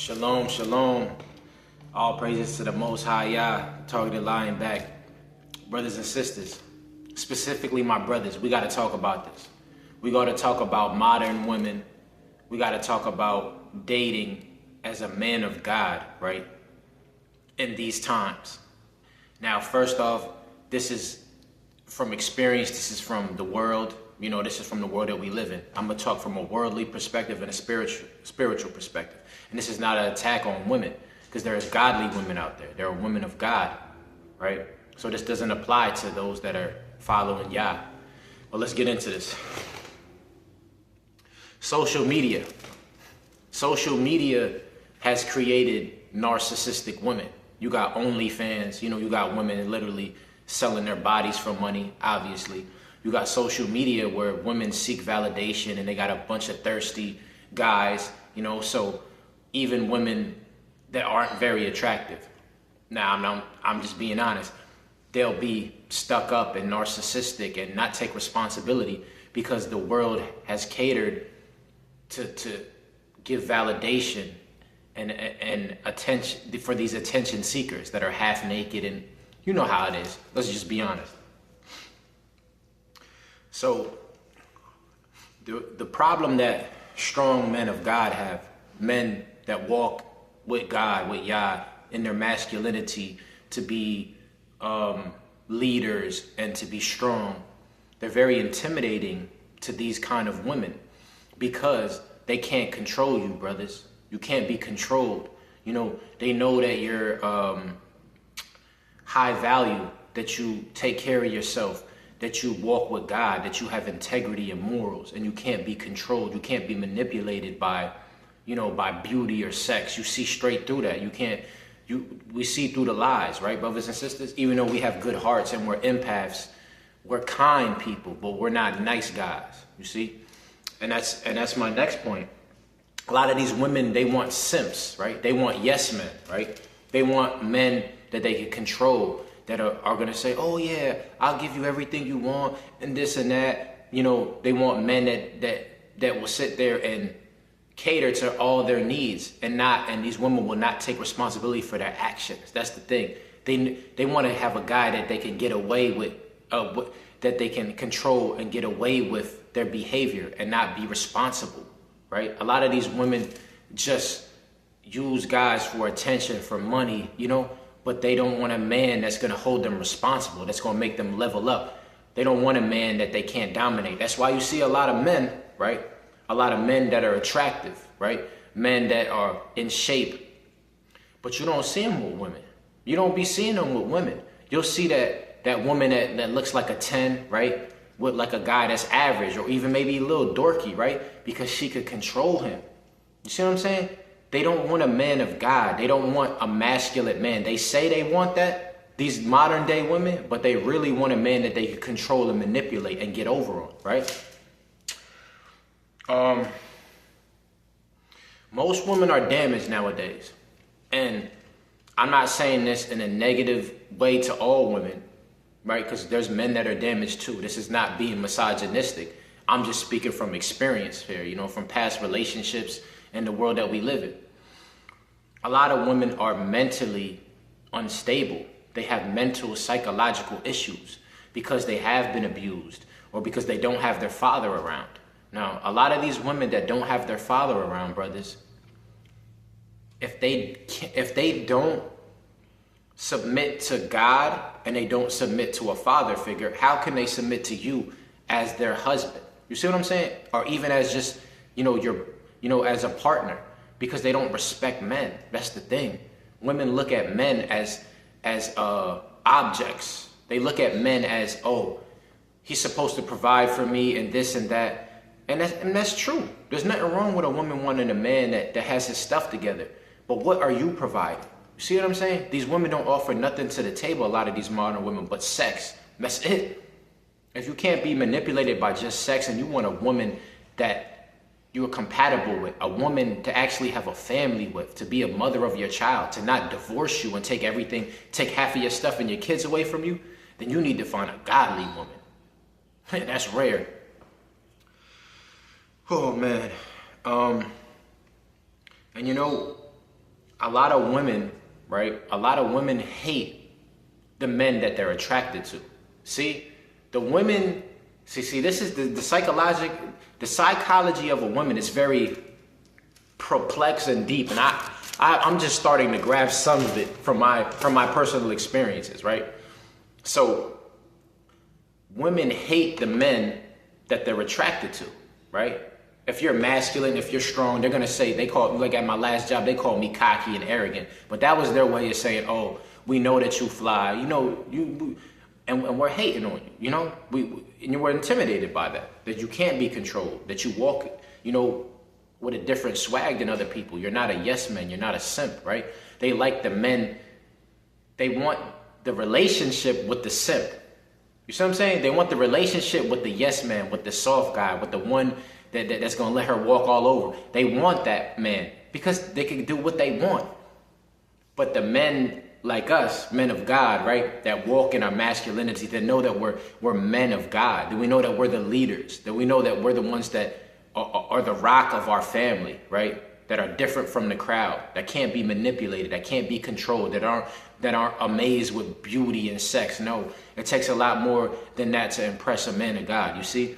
Shalom, shalom. All praises to the Most High Yah, targeted lying back. Brothers and sisters, specifically my brothers, we got to talk about this. We got to talk about modern women. We got to talk about dating as a man of God, right? In these times. Now, first off, this is from experience. This is from the world. You know, this is from the world that we live in. I'm going to talk from a worldly perspective and a spiritual perspective. And this is not an attack on women, because there is godly women out there. There are women of God, right? So this doesn't apply to those that are following Yah. Well, let's get into this. Social media. Social media has created narcissistic women. You got OnlyFans, you got women literally selling their bodies for money, obviously. You got social media where women seek validation and they got a bunch of thirsty guys, so even women that aren't very attractive. Now, I'm just being honest. They'll be stuck up and narcissistic and not take responsibility because the world has catered to give validation and attention for these attention seekers that are half naked, and you know how it is. Let's just be honest. So the problem that strong men of God have, men that walk with God, with Yah, in their masculinity, to be leaders and to be strong, they're very intimidating to these kind of women because they can't control you, brothers. You can't be controlled. They know that you're high value, that you take care of yourself, that you walk with God, that you have integrity and morals, and you can't be controlled. You can't be manipulated by beauty or sex. You see straight through that. We see through the lies, right, brothers and sisters? Even though we have good hearts and we're empaths, we're kind people, but we're not nice guys, you see? And that's my next point. A lot of these women, they want simps, right? They want yes men, right? They want men that they can control, that are going to say, oh yeah, I'll give you everything you want and this and that. They want men that will sit there and cater to all their needs and these women will not take responsibility for their actions. That's the thing. They want to have a guy that they can get away with, that they can control and get away with their behavior and not be responsible, right? A lot of these women just use guys for attention, for money, but they don't want a man that's going to hold them responsible, that's going to make them level up. They don't want a man that they can't dominate. That's why you see a lot of men, right? A lot of men that are attractive, right? Men that are in shape. But you don't see them with women. You don't be seeing them with women. You'll see that woman that looks like a 10, right? With like a guy that's average or even maybe a little dorky, right? Because she could control him. You see what I'm saying? They don't want a man of God. They don't want a masculine man. They say they want that, these modern day women, but they really want a man that they can control and manipulate and get over on, right? Most women are damaged nowadays. And I'm not saying this in a negative way to all women, right? Because there's men that are damaged too. This is not being misogynistic. I'm just speaking from experience here, from past relationships and the world that we live in. A lot of women are mentally unstable. They have mental, psychological issues because they have been abused or because they don't have their father around. Now, a lot of these women that don't have their father around, brothers, if they don't submit to God and they don't submit to a father figure, how can they submit to you as their husband? You see what I'm saying? Or even as just, as a partner, because they don't respect men. That's the thing. Women look at men as objects. They look at men as, oh, he's supposed to provide for me and this and that. And that's true. There's nothing wrong with a woman wanting a man that has his stuff together. But what are you providing? You see what I'm saying? These women don't offer nothing to the table, a lot of these modern women, but sex. That's it. If you can't be manipulated by just sex and you want a woman that you're compatible with, a woman to actually have a family with, to be a mother of your child, to not divorce you and take half of your stuff and your kids away from you, then you need to find a godly woman. And that's rare. Oh man. And a lot of women, right? A lot of women hate the men that they're attracted to. See, the women, this is the psychology of a woman is very complex and deep. And I'm just starting to grab some of it from my personal experiences, right? So women hate the men that they're attracted to, right? If you're masculine, if you're strong, they're going to say, like at my last job, they called me cocky and arrogant. But that was their way of saying, oh, we know that you fly, and we're hating on you, and we're intimidated by that you can't be controlled, that you walk, with a different swag than other people. You're not a yes man, you're not a simp, right? They like the men, they want the relationship with the simp. You see what I'm saying? They want the relationship with the yes man, with the soft guy, with the one that's gonna let her walk all over. They want that man because they can do what they want. But the men like us, men of God, right, that walk in our masculinity, that know that we're men of God, that we know that we're the leaders, that we know that we're the ones that are the rock of our family, right, that are different from the crowd, that can't be manipulated, that can't be controlled, that aren't amazed with beauty and sex. No, it takes a lot more than that to impress a man of God. You see,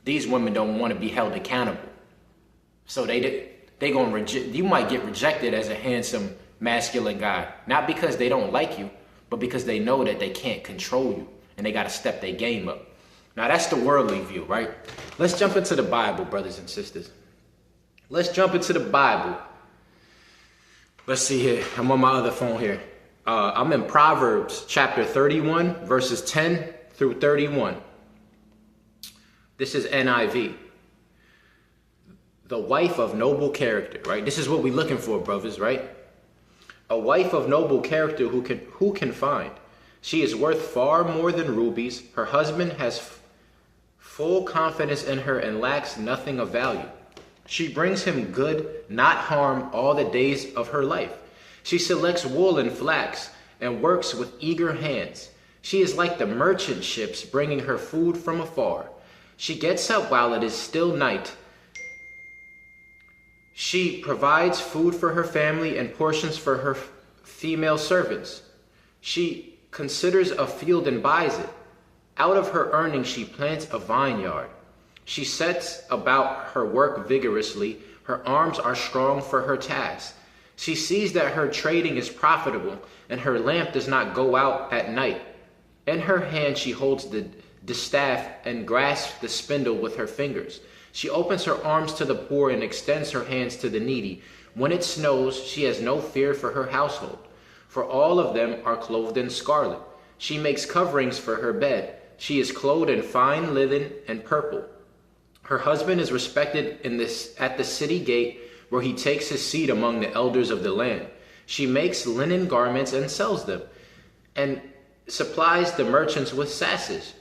these women don't want to be held accountable, so they gonna reject. You might get rejected as a handsome masculine guy, not because they don't like you, but because they know that they can't control you and they got to step their game up. Now that's the worldly view, right? Let's jump into the Bible, brothers and sisters. Let's jump into the Bible. Let's see here. I'm on my other phone here. I'm in Proverbs chapter 31, verses 10 through 31. This is NIV. The wife of noble character, right? This is what we're looking for, brothers, right? A wife of noble character who can find? She is worth far more than rubies. Her husband has full confidence in her and lacks nothing of value. She brings him good, not harm, all the days of her life. She selects wool and flax and works with eager hands. She is like the merchant ships bringing her food from afar. She gets up while it is still night. She provides food for her family and portions for her female servants. She considers a field and buys it. Out of her earnings she plants a vineyard. She sets about her work vigorously. Her arms are strong for her task. She sees that her trading is profitable, and her lamp does not go out at night. In her hand she holds the distaff and grasps the spindle with her fingers. She opens her arms to the poor and extends her hands to the needy. When it snows, she has no fear for her household, for all of them are clothed in scarlet. She makes coverings for her bed. She is clothed in fine linen and purple. Her husband is respected at the city gate, where he takes his seat among the elders of the land. She makes linen garments and sells them, and supplies the merchants with sashes.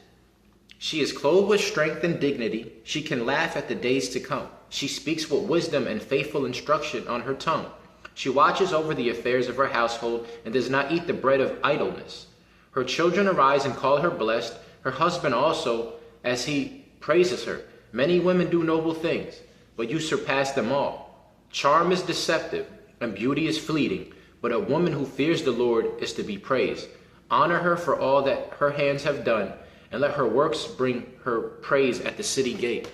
She is clothed with strength and dignity. She can laugh at the days to come. She speaks with wisdom and faithful instruction on her tongue. She watches over the affairs of her household and does not eat the bread of idleness. Her children arise and call her blessed, her husband also, as he praises her. Many women do noble things, but you surpass them all. Charm is deceptive and beauty is fleeting, but a woman who fears the Lord is to be praised. Honor her for all that her hands have done, and let her works bring her praise at the city gate.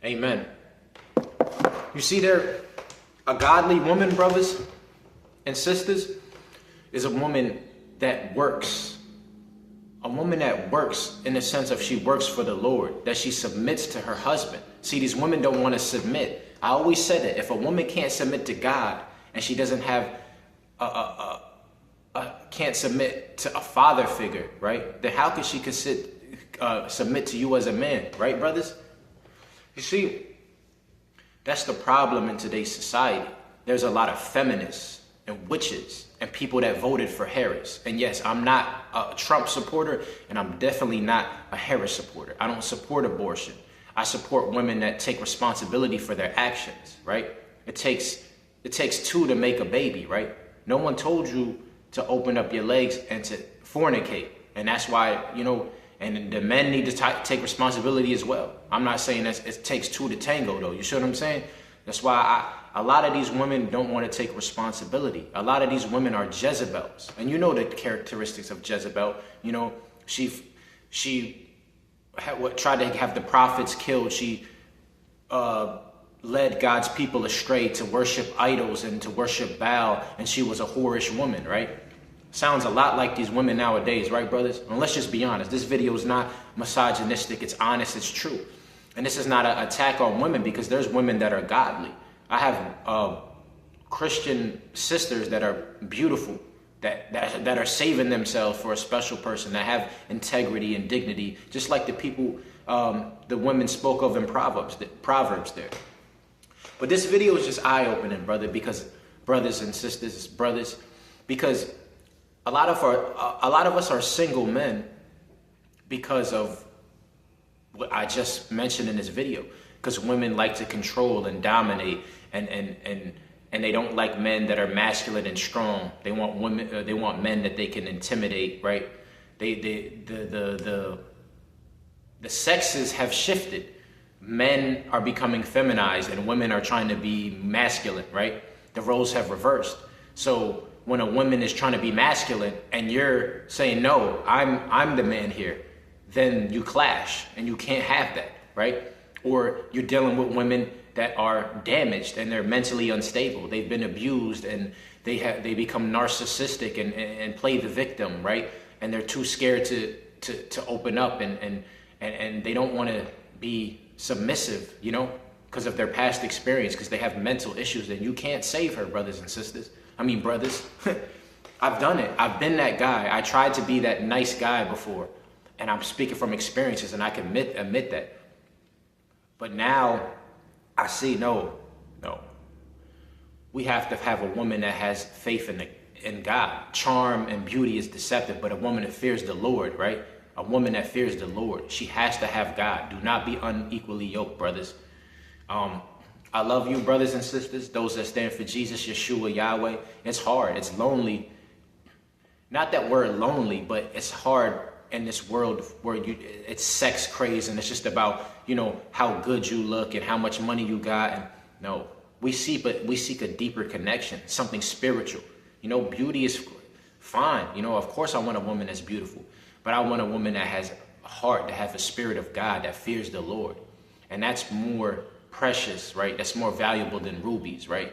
Amen. You see there, a godly woman, brothers and sisters, is a woman that works. A woman that works in the sense of she works for the Lord, that she submits to her husband. See, these women don't want to submit. I always said that if a woman can't submit to God and she doesn't have can't submit to a father figure, right? Then how could she submit to you as a man, right, brothers? You see, that's the problem in today's society. There's a lot of feminists and witches and people that voted for Harris. And yes, I'm not a Trump supporter, and I'm definitely not a Harris supporter. I don't support abortion. I support women that take responsibility for their actions, right? It takes two to make a baby, right? No one told you to open up your legs and to fornicate. And that's why, and the men need to take responsibility as well. I'm not saying that it takes two to tango, though. You see what I'm saying? That's why a lot of these women don't want to take responsibility. A lot of these women are Jezebels. And you know the characteristics of Jezebel. You know, she tried to have the prophets killed. She led God's people astray to worship idols and to worship Baal. And she was a whorish woman, right? Sounds a lot like these women nowadays, right, brothers? And let's just be honest. This video is not misogynistic. It's honest. It's true. And this is not an attack on women, because there's women that are godly. I have Christian sisters that are beautiful, that are saving themselves for a special person, that have integrity and dignity, just like the people the women spoke of in Proverbs there. But this video is just eye-opening, brothers and sisters, because a lot of us are single men because of what I just mentioned in this video, because women like to control and dominate, and they don't like men that are masculine and strong. They want women. They want men that they can intimidate, right? The sexes have shifted. Men are becoming feminized, and women are trying to be masculine, right? The roles have reversed. So when a woman is trying to be masculine and you're saying, no, I'm the man here, then you clash, and you can't have that, right? Or you're dealing with women that are damaged and they're mentally unstable. They've been abused, and they become narcissistic and play the victim, right? And they're too scared to open up, and they don't want to be submissive, you know, because of their past experience, because they have mental issues. And you can't save her, brothers and sisters. I mean, brothers. I've done it. I've been that guy. I tried to be that nice guy before. And I'm speaking from experiences, and I can admit that. But now I see, no. We have to have a woman that has faith in God. Charm and beauty is deceptive, but a woman that fears the Lord, right? A woman that fears the Lord, she has to have God. Do not be unequally yoked, brothers. I love you, brothers and sisters, those that stand for Jesus, Yeshua, Yahweh. It's hard. It's lonely. Not that we're lonely, but it's hard in this world where it's sex craze, and it's just about, you know, how good you look and how much money you got. And no, we seek a deeper connection, something spiritual. You know, beauty is fine. You know, of course I want a woman that's beautiful, but I want a woman that has a heart, that has a spirit of God, that fears the Lord. And that's more precious, right? That's more valuable than rubies, right?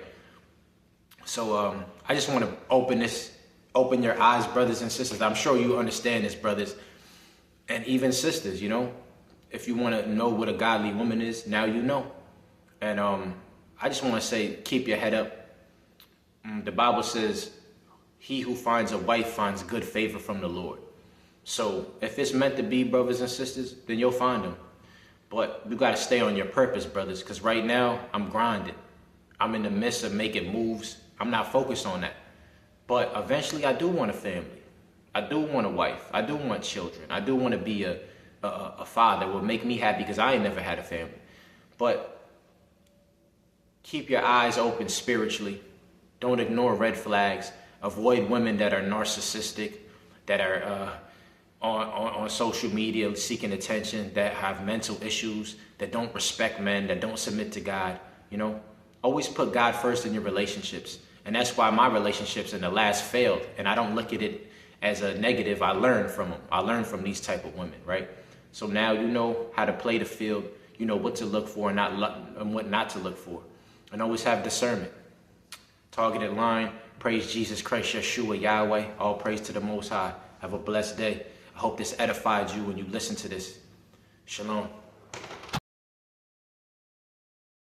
So I just want to open your eyes, brothers and sisters. I'm sure you understand this, brothers and even sisters. You know, if you want to know what a godly woman is, now you know. And I just want to say, keep your head up. The Bible says, he who finds a wife finds good favor from the Lord. So if it's meant to be, brothers and sisters, then you'll find them. But you got to stay on your purpose, brothers, because right now I'm grinding. I'm in the midst of making moves. I'm not focused on that. But eventually I do want a family. I do want a wife. I do want children. I do want to be a father that will make me happy, because I ain't never had a family. But keep your eyes open spiritually. Don't ignore red flags. Avoid women that are narcissistic, that are on social media seeking attention, that have mental issues, that don't respect men, that don't submit to God. You know, always put God first in your relationships. And that's why my relationships in the last failed. And I don't look at it as a negative. I learned from them. I learned from these type of women, right? So now you know how to play the field. You know what to look for and what not to look for. And always have discernment. Targeted line. Praise Jesus Christ, Yeshua, Yahweh. All praise to the Most High. Have a blessed day. I hope this edified you when you listen to this. Shalom.